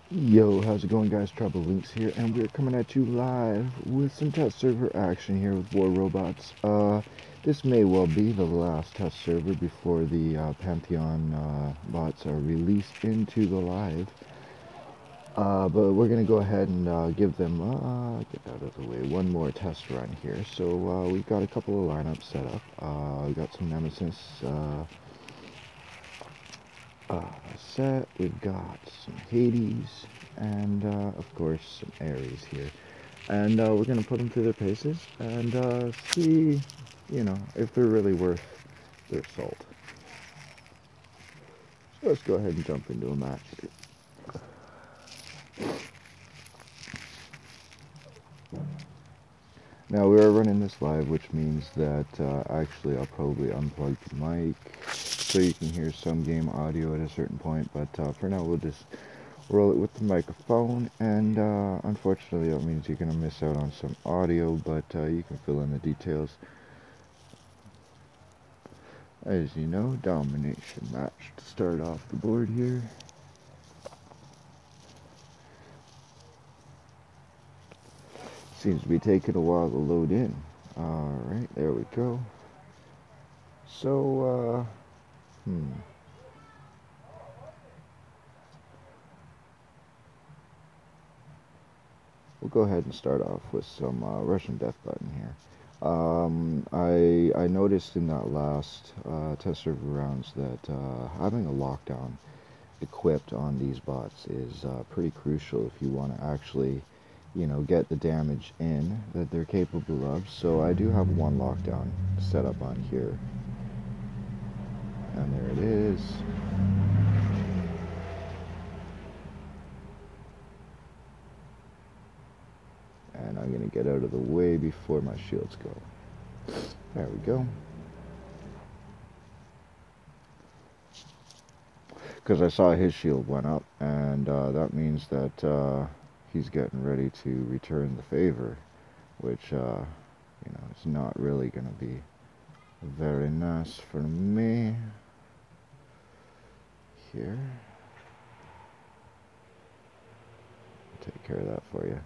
Yo, how's it going, guys? Trouble Links here, and we're coming at you live with some test server action here with War Robots. This may well be the last test server before the Pantheon bots are released into the live. But we're gonna go ahead and give them, get out of the way, one more test run here. So we've got a couple of lineups set up. We've got some Nemesis set. We've got some Hades, and of course some Ares here. And we're going to put them through their paces and see, if they're really worth their salt. So let's go ahead and jump into a match here. Now we are running this live, which means that actually I'll probably unplug the mic so you can hear some game audio at a certain point, but for now we'll just roll it with the microphone, and unfortunately that means you're going to miss out on some audio, but you can fill in the details. As you know, domination match to start off the board here. Seems to be taking a while to load in. Alright, there we go. So, we'll go ahead and start off with some Russian Death Button here. I noticed in that last test server rounds that having a lockdown equipped on these bots is pretty crucial if you want to actually, get the damage in that they're capable of. So I do have one lockdown set up on here. And there it is. And I'm going to get out of the way before my shields go. There we go. Because I saw his shield went up, and that means that he's getting ready to return the favor, which, is not really going to be very nice for me. Here. Take care of that for you.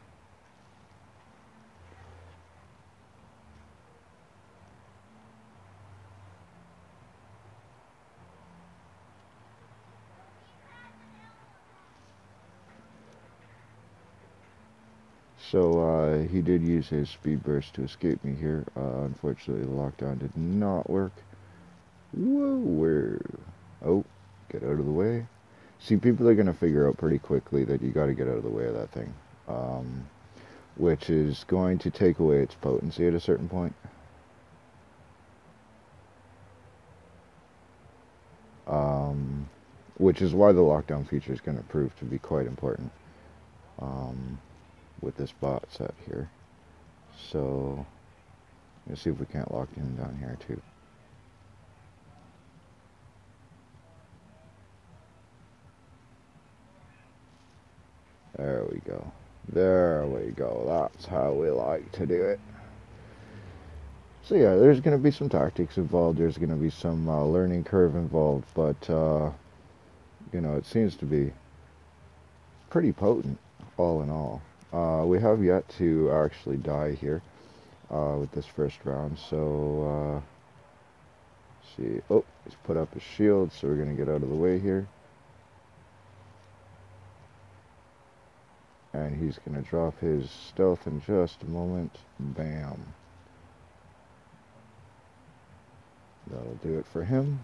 So he did use his speed burst to escape me here. Unfortunately, the lockdown did not work. Whoa! Oh, get out of the way. See, people are going to figure out pretty quickly that you got to get out of the way of that thing. Which is going to take away its potency at a certain point. Which is why the lockdown feature is going to prove to be quite important with this bot set here. So, let's see if we can't lock him down here too. There we go. There we go. That's how we like to do it. So yeah, there's going to be some tactics involved. There's going to be some learning curve involved, but it seems to be pretty potent, all in all. We have yet to actually die here with this first round, so see. Oh, he's put up his shield, so we're going to get out of the way here. And he's going to drop his stealth in just a moment. Bam. That'll do it for him.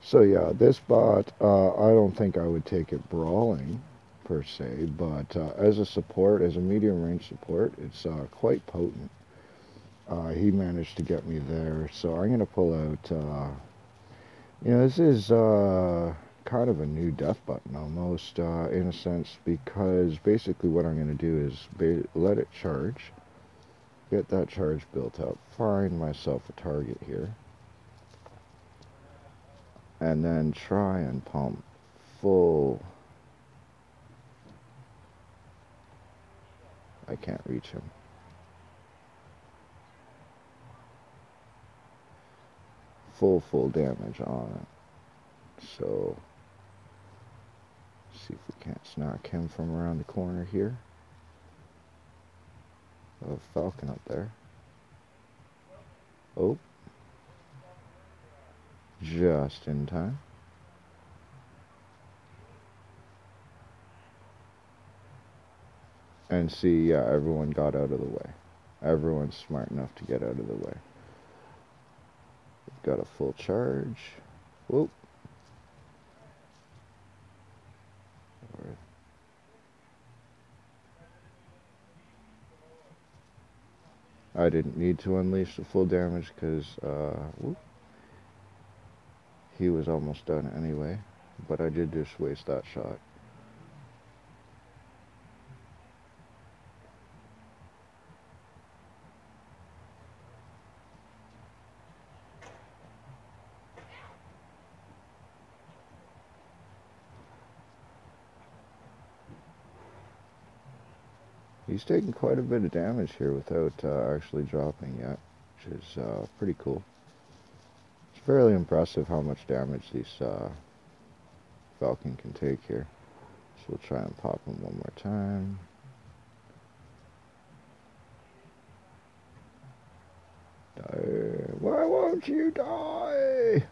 So yeah, this bot, I don't think I would take it brawling, per se, but as a support, as a medium range support, it's quite potent. He managed to get me there, so I'm going to pull out, this is kind of a new death button almost, in a sense, because basically what I'm going to do is let it charge, get that charge built up, find myself a target here, and then try and pump full. I can't reach him. Full damage on it. So See if we can't snag him from around the corner here. Oh, falcon up there. Oh. Just in time. And see, yeah, everyone got out of the way. Everyone's smart enough to get out of the way. We've got a full charge. Whoop. I didn't need to unleash the full damage because he was almost done anyway. But I did just waste that shot. He's taking quite a bit of damage here without actually dropping yet, which is pretty cool. It's fairly impressive how much damage these Falcon can take here. So we'll try and pop him one more time. Die. Why won't you die?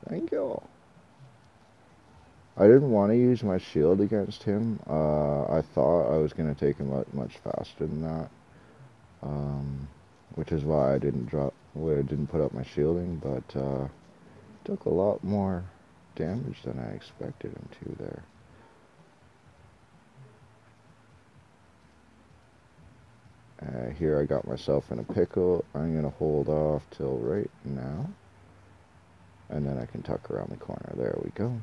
Thank you. I didn't want to use my shield against him. I thought I was going to take him out much faster than that. Which is why I didn't put up my shielding, but took a lot more damage than I expected him to there. Here I got myself in a pickle. I'm going to hold off till right now. And then I can tuck around the corner. There we go.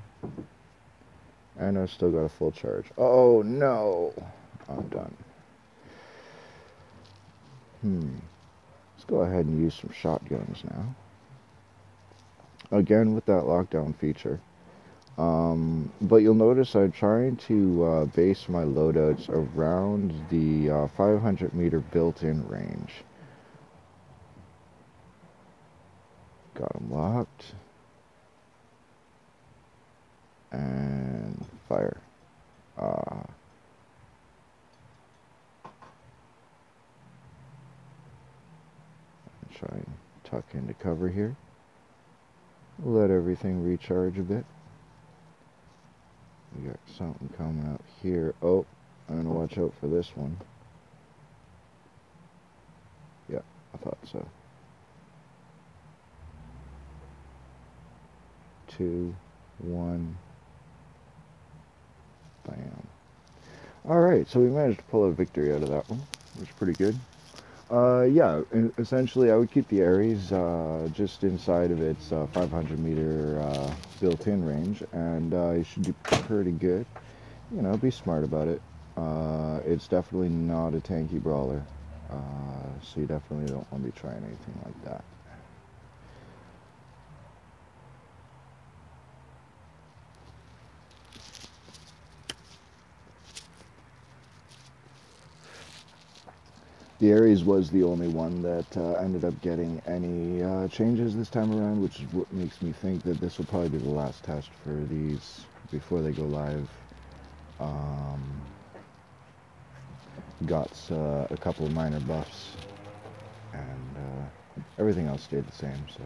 And I've still got a full charge. Oh no! I'm done. Let's go ahead and use some shotguns now. Again with that lockdown feature. But you'll notice I'm trying to base my loadouts around the 500 meter built-in range. Got them locked. And fire. Try and tuck into cover here. Let everything recharge a bit. We got something coming up here. Oh, I'm gonna watch out for this one. Yeah, I thought so. 2, 1. Bam. Alright, so we managed to pull a victory out of that one, which is pretty good. Yeah, essentially I would keep the Ares just inside of its 500 meter built-in range, and you should do pretty good. You know, be smart about it. It's definitely not a tanky brawler, so you definitely don't want to be trying anything like that. The Ares was the only one that ended up getting any changes this time around, which is what makes me think that this will probably be the last test for these before they go live. Got a couple of minor buffs, and everything else stayed the same. So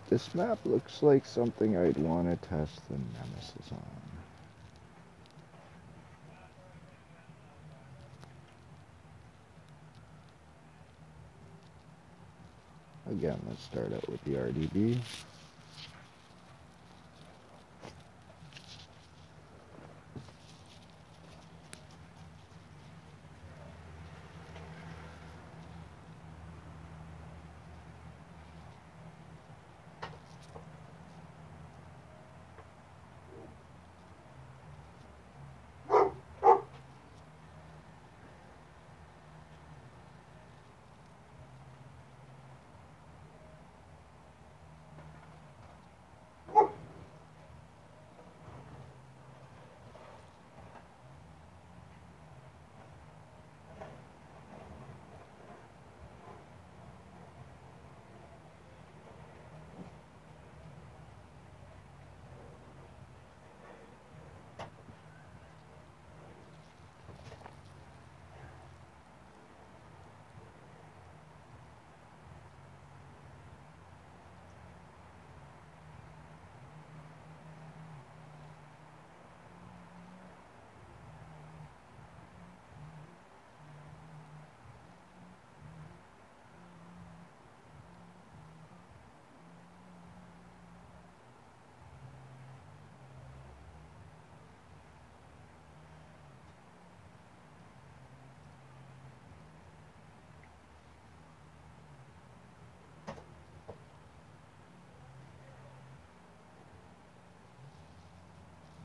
this map looks like something I'd want to test the Nemesis on. Again, let's start out with the RDB.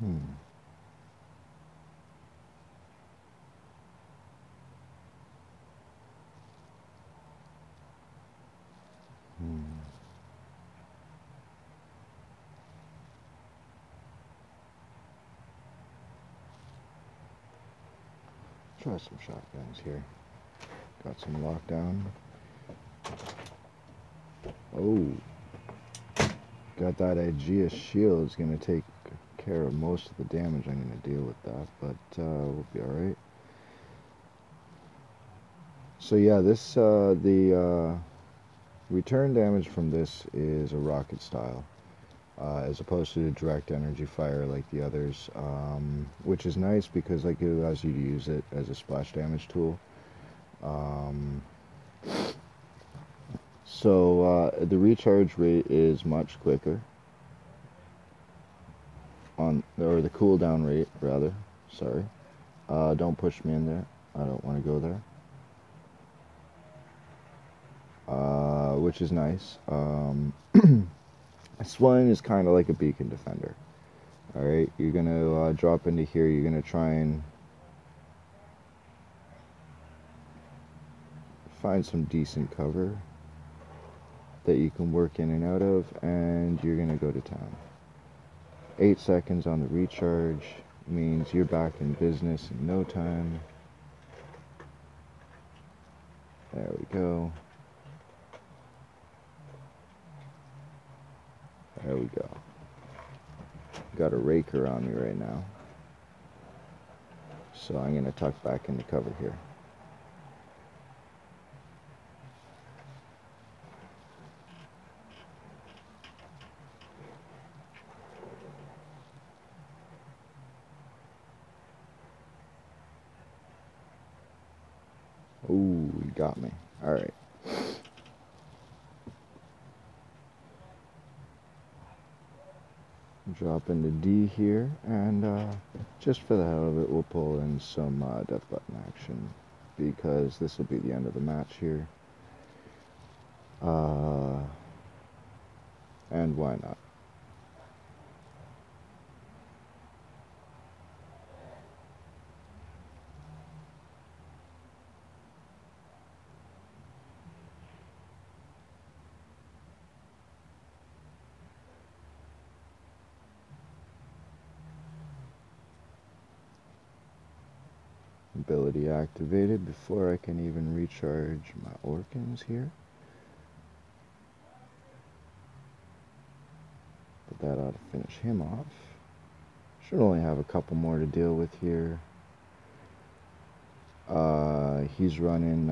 Hmm. Hmm. Try some shotguns here. Got some lockdown. Oh, got that Aegis shield. Is gonna take care of most of the damage. I'm gonna deal with that, but we'll be all right. So yeah, this the return damage from this is a rocket style, as opposed to direct energy fire like the others, which is nice because like it allows you to use it as a splash damage tool. Um, the recharge rate is much quicker or the cooldown rate rather. Sorry, don't push me in there. I don't want to go there. Which is nice. This one is kind of like a beacon defender. All right, you're gonna drop into here. You're gonna try and find some decent cover that you can work in and out of, and you're gonna go to town. 8 seconds on the recharge means you're back in business in no time. There we go. There we go. Got a raker on me right now. So I'm going to tuck back into cover here. Ooh, you got me. All right. Drop into D here, and just for the hell of it, we'll pull in some death button action, because this will be the end of the match here. And why not? Ability activated before I can even recharge my organs here. But that ought to finish him off. Should only have a couple more to deal with here. He's running,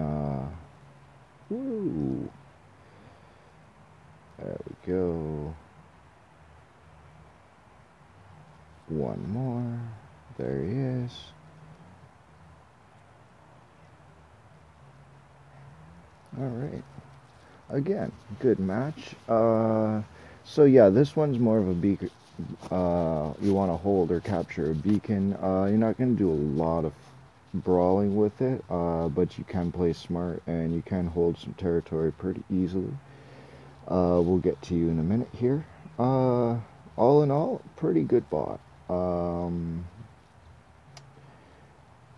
woo! There we go. One more. There he is. Alright. Again, good match. So yeah, this one's more of a beacon. You want to hold or capture a beacon. You're not going to do a lot of brawling with it, but you can play smart and you can hold some territory pretty easily. We'll get to you in a minute here. All in all, pretty good bot.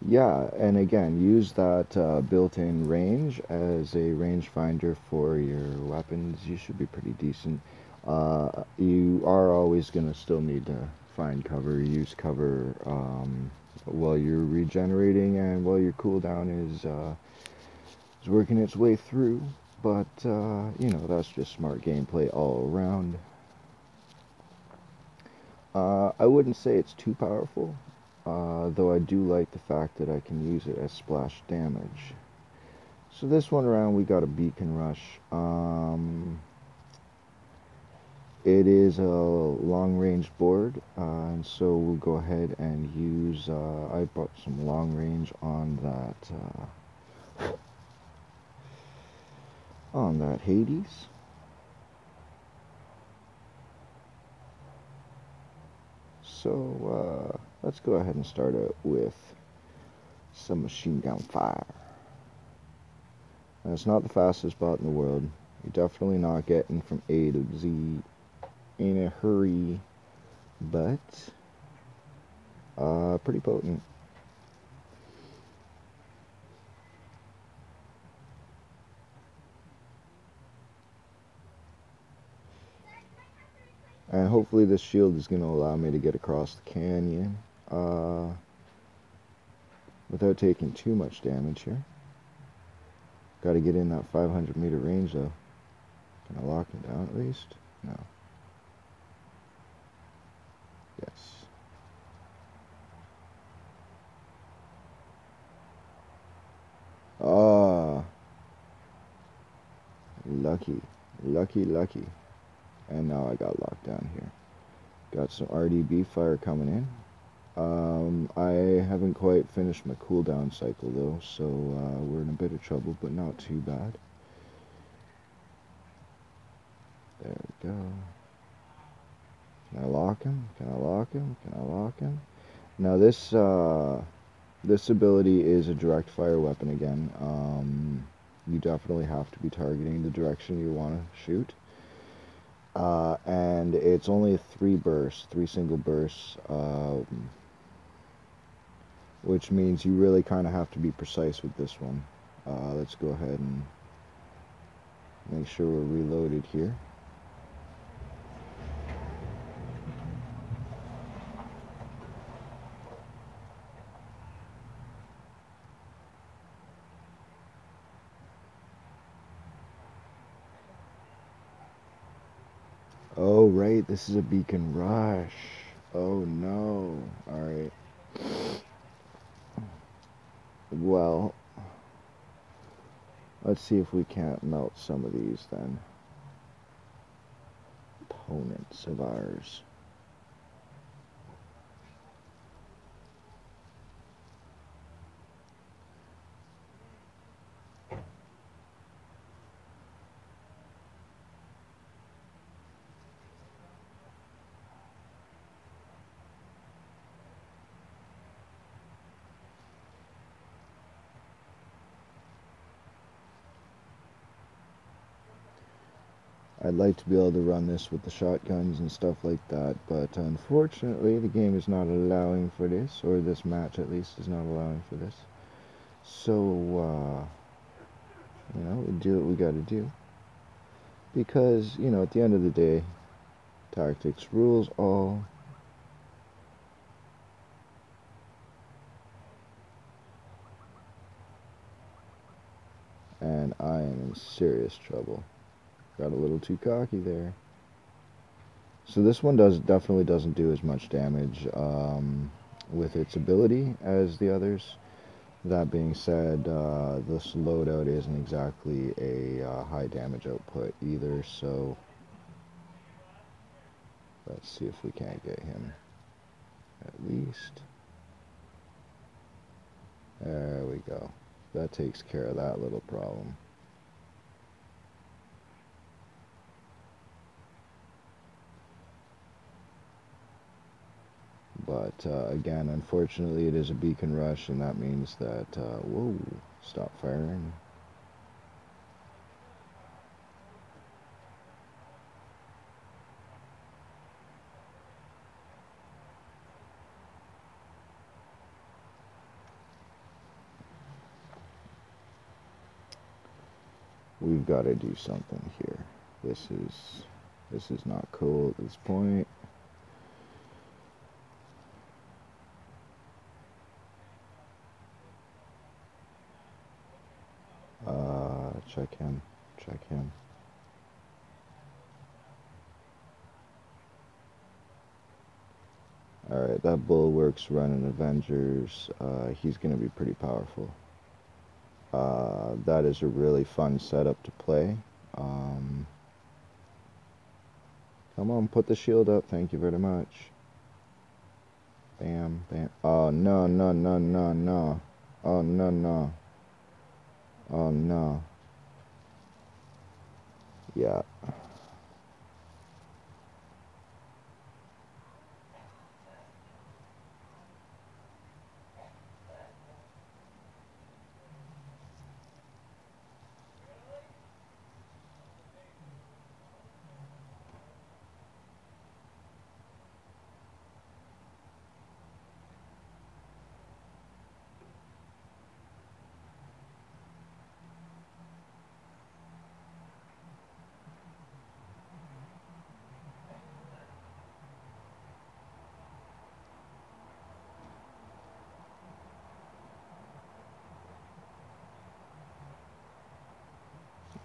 Yeah, and again, use that built-in range as a rangefinder for your weapons. You should be pretty decent. You are always going to still need to find cover, use cover while you're regenerating and while your cooldown is working its way through. But, you know, that's just smart gameplay all around. I wouldn't say it's too powerful, though I do like the fact that I can use it as splash damage. So this one around we got a beacon rush. It is a long range board, and so we'll go ahead and use, I brought some long range on that Hades. So let's go ahead and start out with some machine gun fire. Now, it's not the fastest bot in the world. You're definitely not getting from A to Z in a hurry, but Pretty potent. And hopefully this shield is going to allow me to get across the canyon without taking too much damage here. Got to get in that 500-meter range though. Can I lock him down at least? No. Yes. Ah, lucky. Lucky, lucky. And now I got locked down here. Got some RDB fire coming in. I haven't quite finished my cooldown cycle though, so we're in a bit of trouble, but not too bad. There we go. Can I lock him? Can I lock him? Can I lock him? Now this ability is a direct fire weapon again. You definitely have to be targeting the direction you want to shoot. And it's only 3 single bursts, which means you really kind of have to be precise with this one. Let's go ahead and make sure we're reloaded here. Oh, right, this is a beacon rush. Oh, no. Alright. Well, let's see if we can't melt some of these then. Opponents of ours. I'd like to be able to run this with the shotguns and stuff like that, but unfortunately the game is not allowing for this, or this match at least is not allowing for this. So, we do what we gotta do. Because, at the end of the day, tactics rules all. And I am in serious trouble. Got a little too cocky there. So this one definitely doesn't do as much damage with its ability as the others. That being said, this loadout isn't exactly a high damage output either, so let's see if we can't get him at least. There we go. That takes care of that little problem. But again, unfortunately, it is a beacon rush, and that means that, whoa, stop firing. We've got to do something here. This is not cool at this point. Check him. Check him. Alright, that Bulwark's running Avengers. He's going to be pretty powerful. That is a really fun setup to play. Come on, put the shield up. Thank you very much. Bam, bam. Oh, no, no, no, no, no. Oh, no, no. Oh, no. Yeah.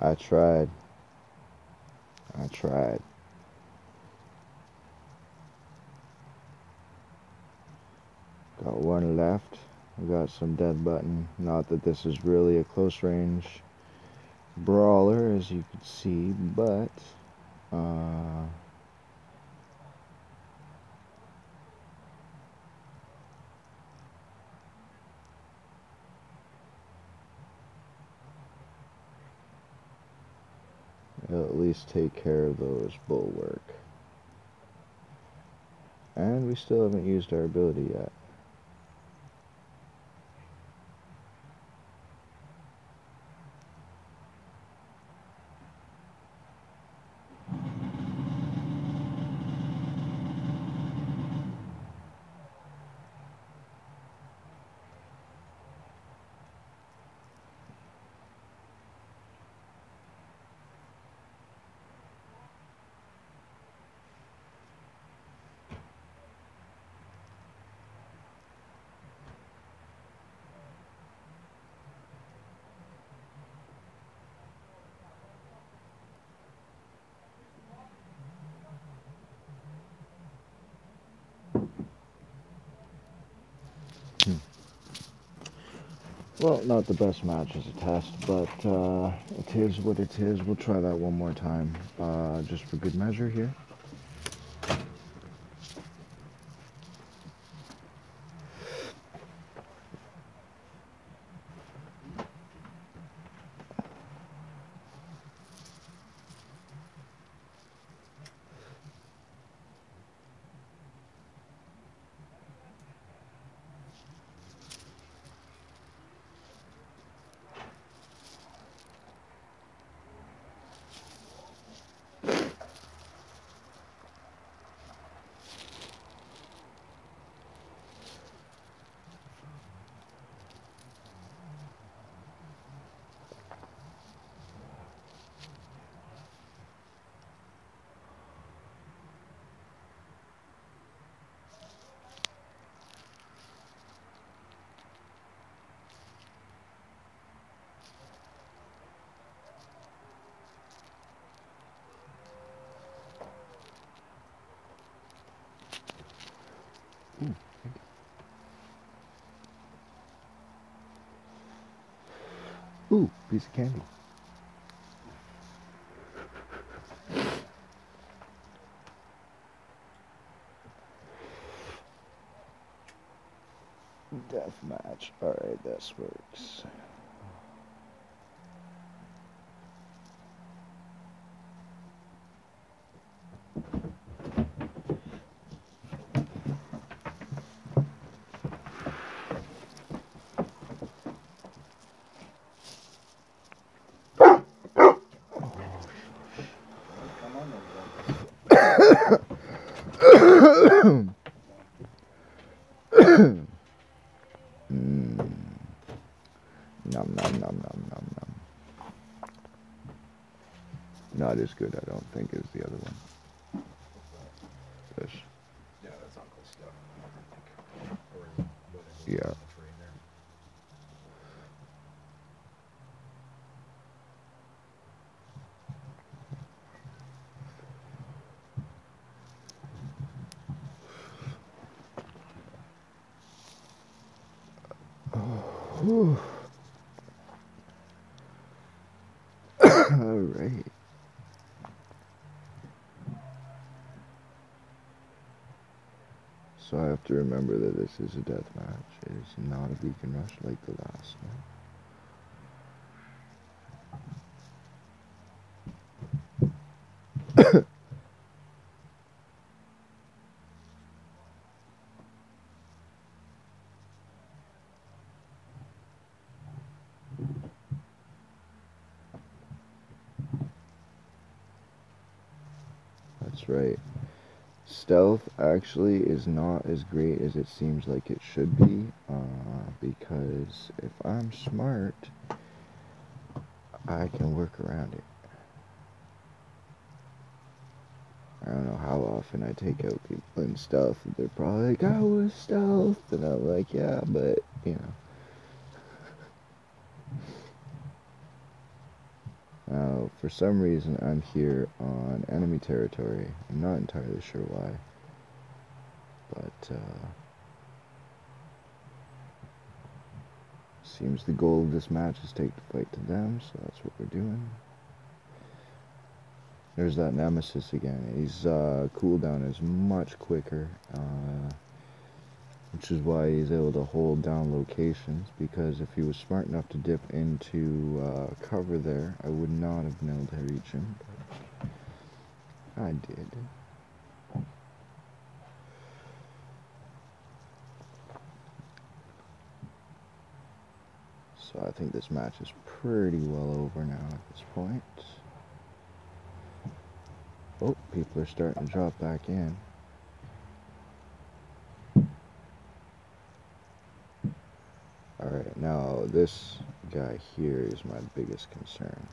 I tried. I tried. Got one left. We got some dead button. Not that this is really a close range brawler, as you can see, but it'll at least take care of those bulwark. And we still haven't used our ability yet. Well, not the best match as a test, but it is what it is. We'll try that one more time, just for good measure here. Ooh, piece of candy. Deathmatch. Alright, this works. Nom nom nom nom nom nom. Not as good, I don't think, as the other one. This. Yeah, that's uncle stuff. Or is it Yeah. on the tree there? Alright. So I have to remember that this is a death match. It is not a beacon rush like the last one. That's right. Stealth actually is not as great as it seems like it should be, because if I'm smart, I can work around it. I don't know how often I take out people in stealth, and they're probably like, I was stealth, and I'm like, yeah, but, you know. Now, for some reason, I'm here on enemy territory. I'm not entirely sure why. But, seems the goal of this match is take the fight to them, so that's what we're doing. There's that Nemesis again. His cooldown is much quicker, which is why he's able to hold down locations, because if he was smart enough to dip into cover there, I would not have been able to reach him. But I did. So I think this match is pretty well over now at this point. Oh, people are starting to drop back in. Alright, now this guy here is my biggest concern.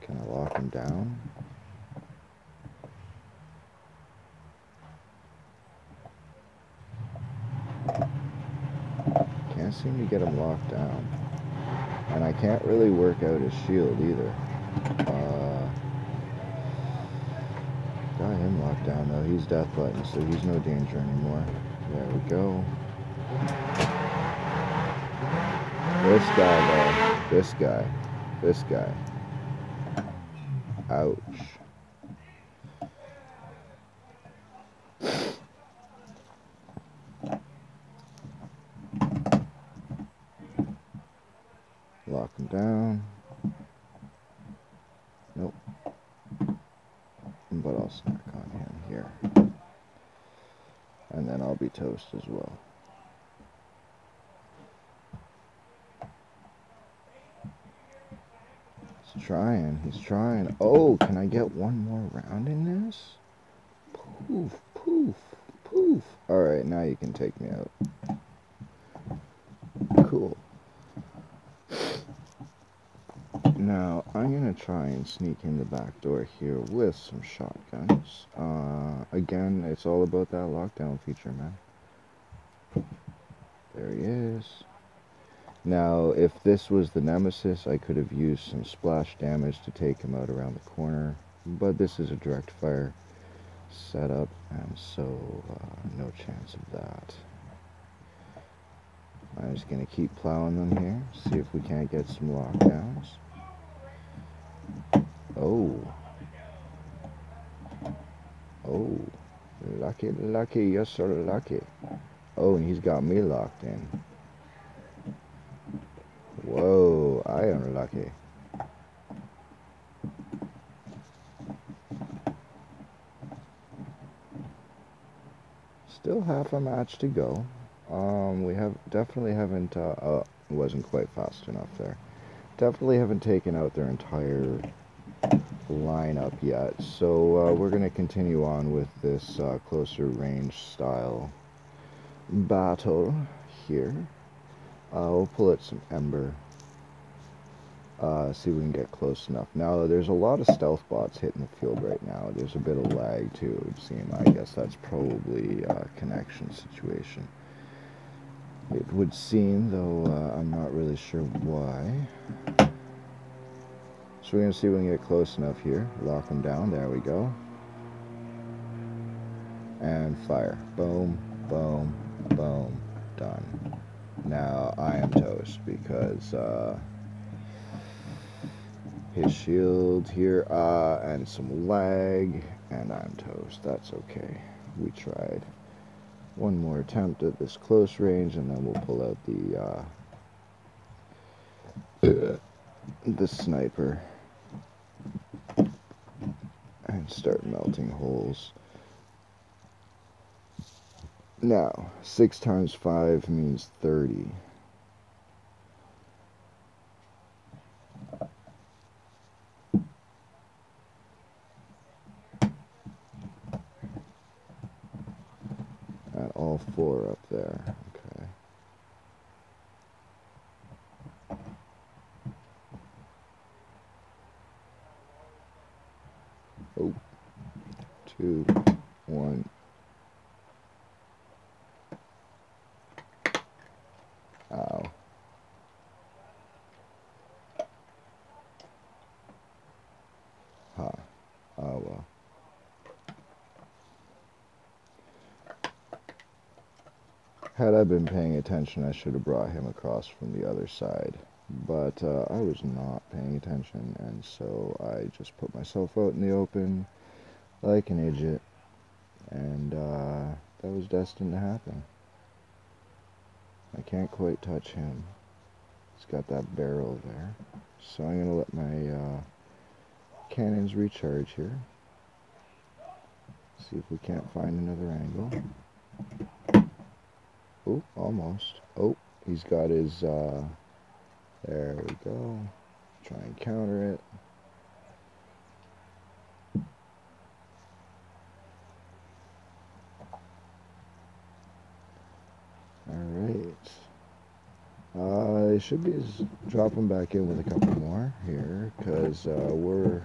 Can I lock him down? Can't seem to get him locked down. And I can't really work out his shield either. Got him locked down though. He's death button, so he's no danger anymore. There we go. This guy though. This guy. Ouch. Lock him down. Nope. But I'll snack on him here. And then I'll be toast as well. He's trying. Oh, can I get one more round in this? Poof, poof, poof. Alright, now you can take me out. Cool. Now, I'm going to try and sneak in the back door here with some shotguns. Again, it's all about that lockdown feature, man. There he is. Now, if this was the Nemesis, I could have used some splash damage to take him out around the corner. But this is a direct fire setup, and so no chance of that. I'm just going to keep plowing them here, see if we can't get some lockdowns. Oh, lucky, you're so lucky. Oh, and he's got me locked in. Whoa, I am lucky. Still half a match to go. We definitely haven't, wasn't quite fast enough there. Definitely haven't taken out their entire lineup yet, so we're going to continue on with this closer range style battle here. We'll pull out some Ember, see if we can get close enough. Now there's a lot of stealth bots hitting the field right now. There's a bit of lag too, it would seem. I guess that's probably a connection situation. It would seem, though I'm not really sure why. So we're going to see if we can get close enough here. Lock them down. There we go. And fire. Boom, boom, boom. Done. Now I am toast because his shield here and some lag, and I'm toast. That's okay. We tried. One more attempt at this close range, and then we'll pull out the sniper and start melting holes. Now, 6 times 5 means 30. And all 4 up there. Okay. Oh. 2, 1. Ow. Huh. Oh well. Had I been paying attention, I should have brought him across from the other side. But I was not paying attention, and so I just put myself out in the open like an idiot, and that was destined to happen. I can't quite touch him. He's got that barrel there. So I'm going to let my cannons recharge here. See if we can't find another angle. Oh, almost. Oh, he's got his, there we go. Try and counter it. Alright. I should be dropping back in with a couple more here, because we're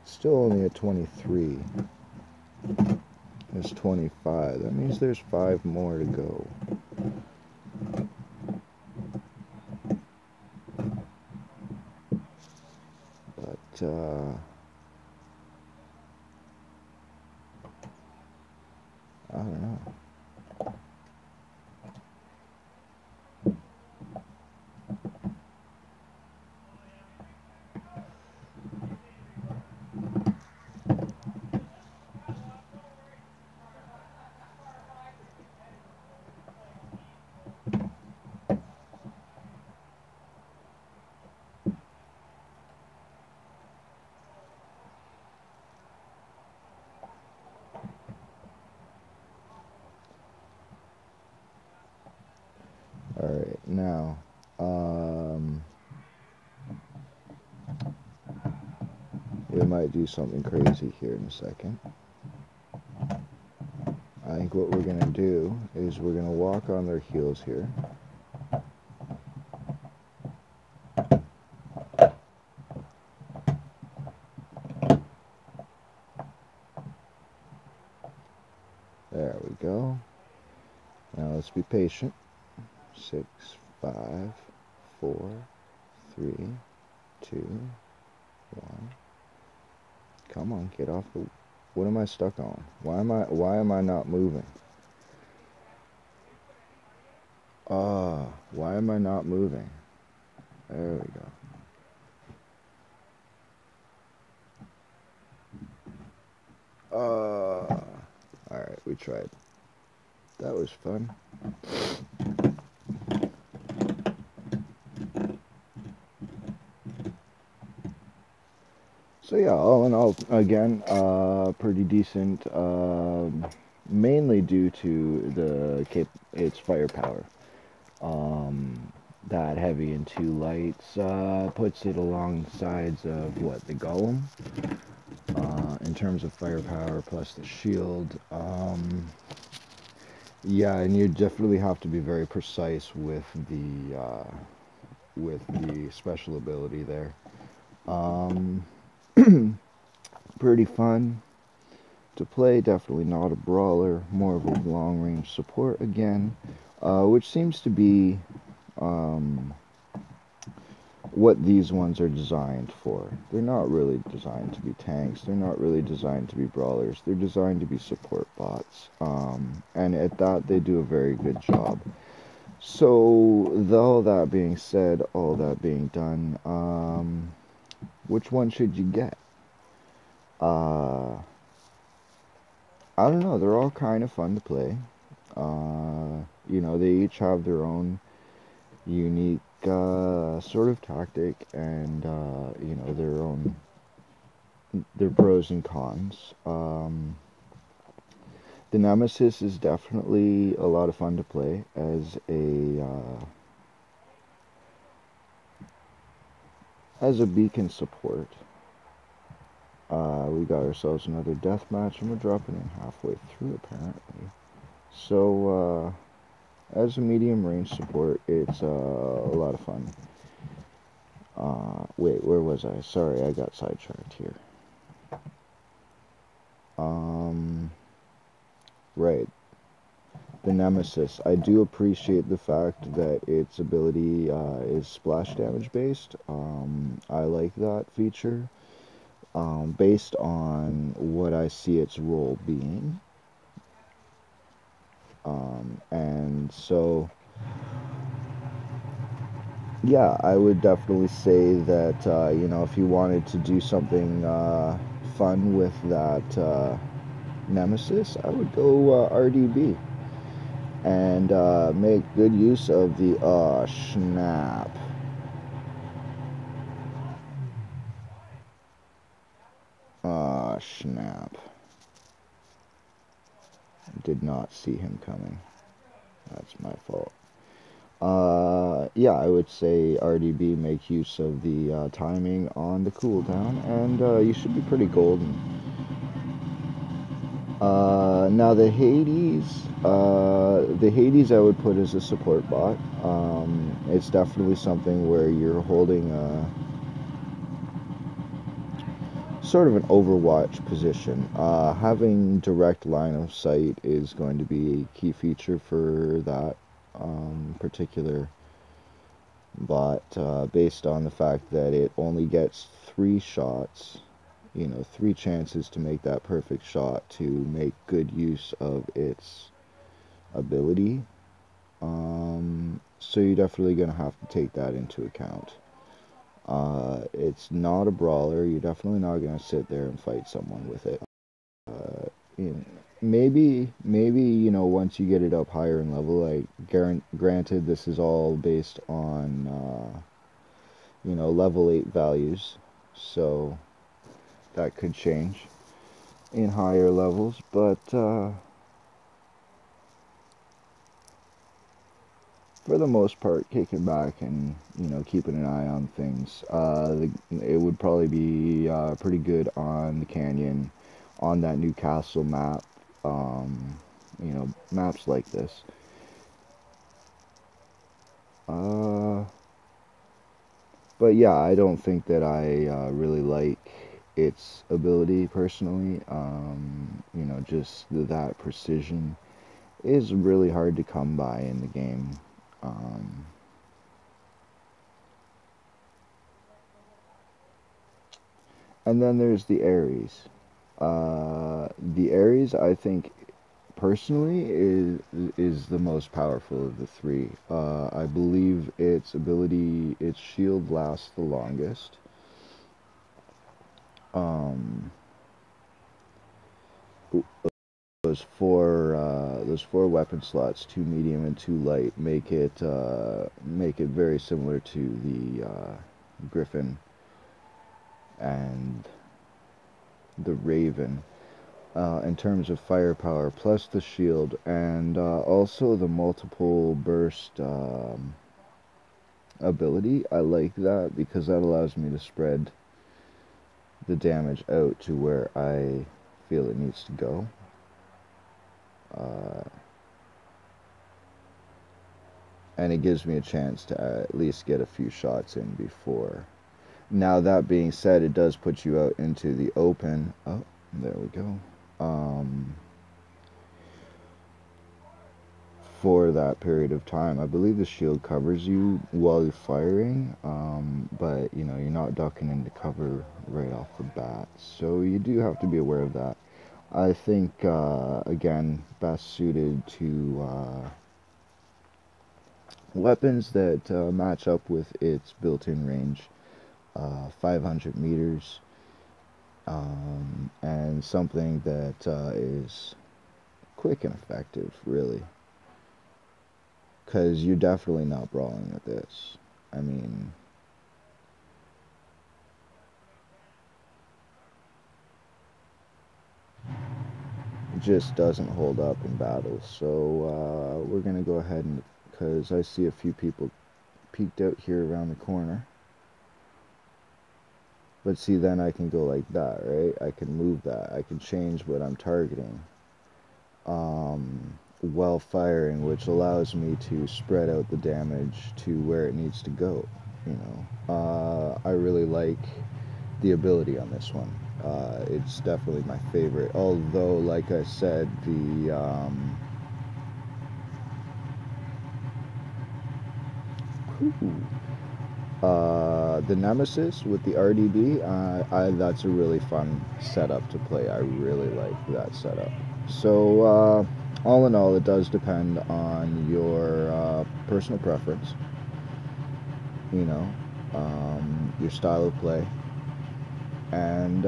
still only at 23. It's 25. That means there's 5 more to go. But, I don't know. Alright, now, we might do something crazy here in a second. I think what we're going to do is we're going to walk on their heels here. There we go. Now let's be patient. 6, 5, 4, 3, 2, 1. Come on, get off the... What am I stuck on? Why am I not moving? Why am I not moving? There we go. Alright, we tried. That was fun. So yeah, all in all, again, pretty decent. Mainly due to its firepower. That heavy and 2 lights puts it along the sides of the golem. In terms of firepower plus the shield. Yeah, and you definitely have to be very precise with the special ability there. Pretty fun to play. Definitely not a brawler, more of a long-range support again, which seems to be what these ones are designed for. They're not really designed to be tanks. They're not really designed to be brawlers. They're designed to be support bots, and at that they do a very good job. So, all that being said, all that being done, which one should you get? I don't know. They're all kind of fun to play. They each have their own unique sort of tactic and, their pros and cons. The Nemesis is definitely a lot of fun to play as a beacon support. We got ourselves another death match, and we're dropping in halfway through, apparently. So, as a medium range support, it's a lot of fun. Wait, where was I? Sorry, I got sidetracked here. Right. The Nemesis. I do appreciate the fact that its ability is splash damage based. I like that feature. based on what I see its role being. And so, yeah, I would definitely say that, if you wanted to do something fun with that Nemesis, I would go RDB and make good use of the, snap. Snap. Did not see him coming. That's my fault. Yeah, I would say RDB, make use of the timing on the cooldown, and you should be pretty golden. Now the Hades I would put as a support bot. It's definitely something where you're holding a sort of an Overwatch position. Having direct line of sight is going to be a key feature for that particular bot, based on the fact that it only gets 3 shots, 3 chances to make that perfect shot to make good use of its ability. So you're definitely going to have to take that into account. It's not a brawler. You're definitely not going to sit there and fight someone with it. You know, maybe once you get it up higher in level, like granted, this is all based on level 8 values, so that could change in higher levels, but for the most part, kicking back and keeping an eye on things. It would probably be pretty good on the canyon, on that new castle map. Maps like this. Uh, but yeah, I don't think that I really like its ability personally. Just that precision is really hard to come by in the game. Um, and then there's the Ares. The Ares, I think, personally, is the most powerful of the three. I believe its shield lasts the longest. Um, those four weapon slots, 2 medium and 2 light, make it very similar to the Griffin and the Raven. In terms of firepower, plus the shield, and also the multiple burst ability. I like that because that allows me to spread the damage out to where I feel it needs to go. Uh, and it gives me a chance to at least get a few shots in before. Now, that being said, it does put you out into the open. Oh, there we go. For that period of time. I believe the shield covers you while you're firing, but you're not ducking into cover right off the bat. So you do have to be aware of that. I think, again, best suited to weapons that match up with its built-in range, 500 meters, and something that is quick and effective, really. Because you're definitely not brawling with this. I mean, it just doesn't hold up in battle. So we're going to go ahead and, because I see a few people peeked out here around the corner. But see, then I can go like that, right? I can move that. I can change what I'm targeting while firing, which allows me to spread out the damage to where it needs to go. I really like the ability on this one. It's definitely my favorite. Although, like I said, the Nemesis with the RDB, that's a really fun setup to play. I really like that setup. So all in all, it does depend on your personal preference, you know, your style of play, and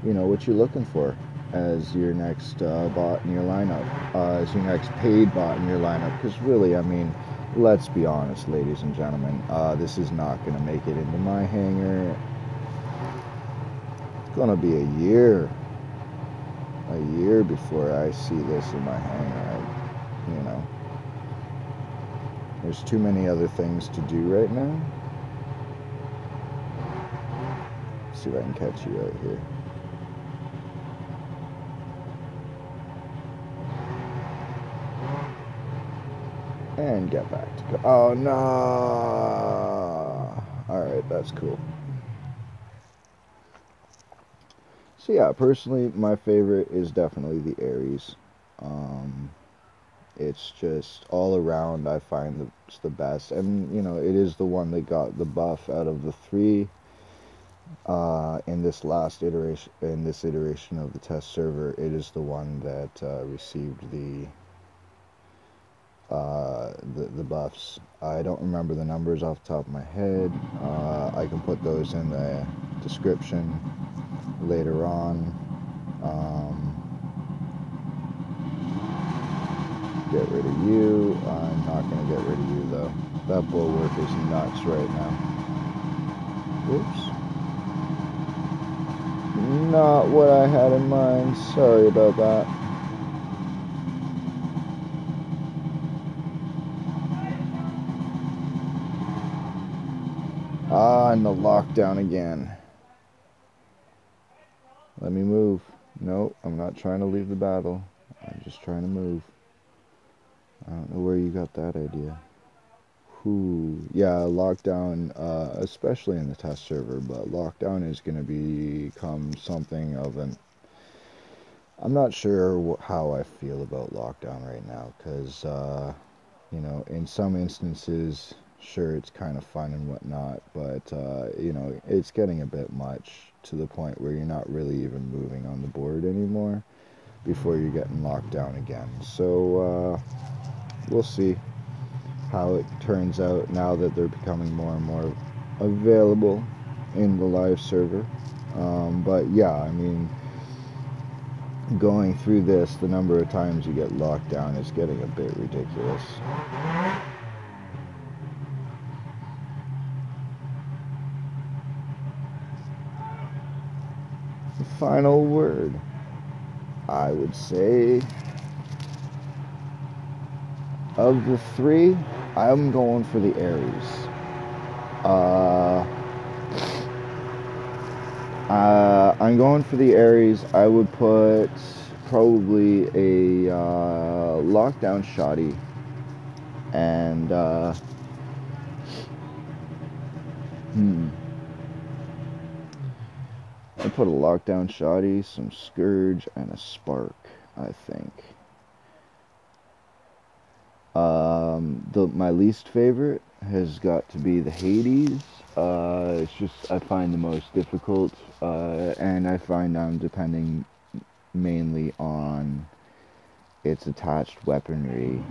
you know what you're looking for as your next bot in your lineup, as your next paid bot in your lineup. Because really, I mean, let's be honest, ladies and gentlemen, this is not going to make it into my hangar. It's going to be a year before I see this in my hangar. You know, there's too many other things to do right now. Let's see if I can catch you out here. And get back to go. Oh no! Alright, that's cool. So yeah, personally, my favorite is definitely the Ares. It's just all around, I find it's the best. And, you know, it is the one that got the buff out of the three in this iteration of the test server. It is the one that received the buffs. I don't remember the numbers off the top of my head. I can put those in the description later on. Get rid of you. I'm not going to get rid of you though. That bulwark is nuts right now. Oops. Not what I had in mind. Sorry about that. And the lockdown again. Let me move. No, I'm not trying to leave the battle. I'm just trying to move. I don't know where you got that idea. Yeah, lockdown, especially in the test server, but lockdown is going to become something of an... I'm not sure how I feel about lockdown right now, because, you know, in some instances, sure, it's kind of fun and whatnot, but, you know, it's getting a bit much to the point where you're not really even moving on the board anymore before you're getting locked down again. So, we'll see how it turns out now that they're becoming more and more available in the live server. But yeah, I mean, going through this, the number of times you get locked down is getting a bit ridiculous. The final word, I would say, of the three, I'm going for the Ares. I'm going for the Ares. I would put probably a lockdown shoddy and I put a lockdown shoddy, some scourge, and a spark, I think. My least favorite has got to be the Hades. It's just, I find the most difficult, and I find I'm depending mainly on its attached weaponry,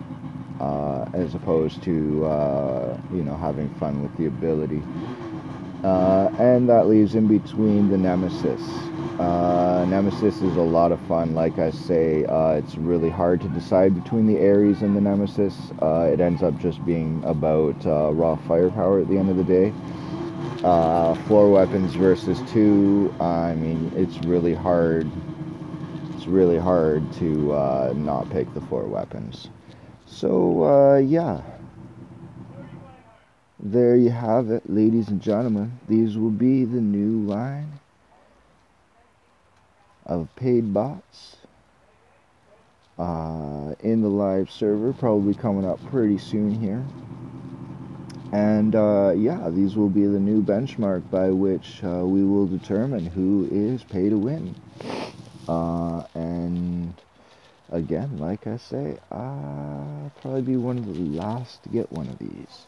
as opposed to, you know, having fun with the ability. And that leaves in between the Nemesis. Nemesis is a lot of fun, like I say. It's really hard to decide between the Ares and the Nemesis. It ends up just being about raw firepower at the end of the day. 4 weapons versus 2, I mean, it's really hard. It's really hard to not pick the 4 weapons. So, yeah. There you have it, ladies and gentlemen. These will be the new line of paid bots in the live server, probably coming up pretty soon here. And yeah, these will be the new benchmark by which we will determine who is pay to win. And again, like I say, I'll probably be one of the last to get one of these.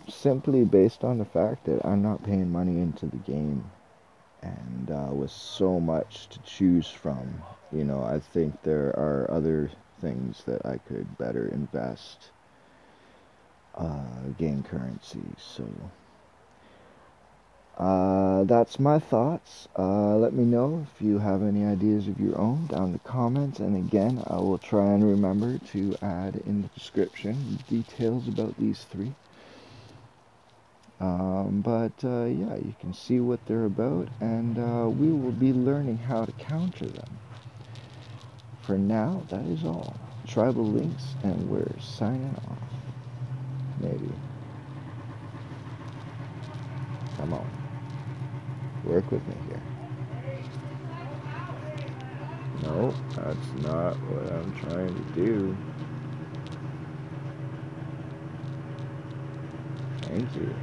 Simply based on the fact that I'm not paying money into the game, and with so much to choose from, I think there are other things that I could better invest gain currency. So that's my thoughts. Let me know if you have any ideas of your own down in the comments. And again, I will try and remember to add in the description details about these three. Yeah, you can see what they're about, and we will be learning how to counter them. For now, that is all. Tribal links, and we're signing off. Maybe. Come on. Work with me here. No, that's not what I'm trying to do. Thank you.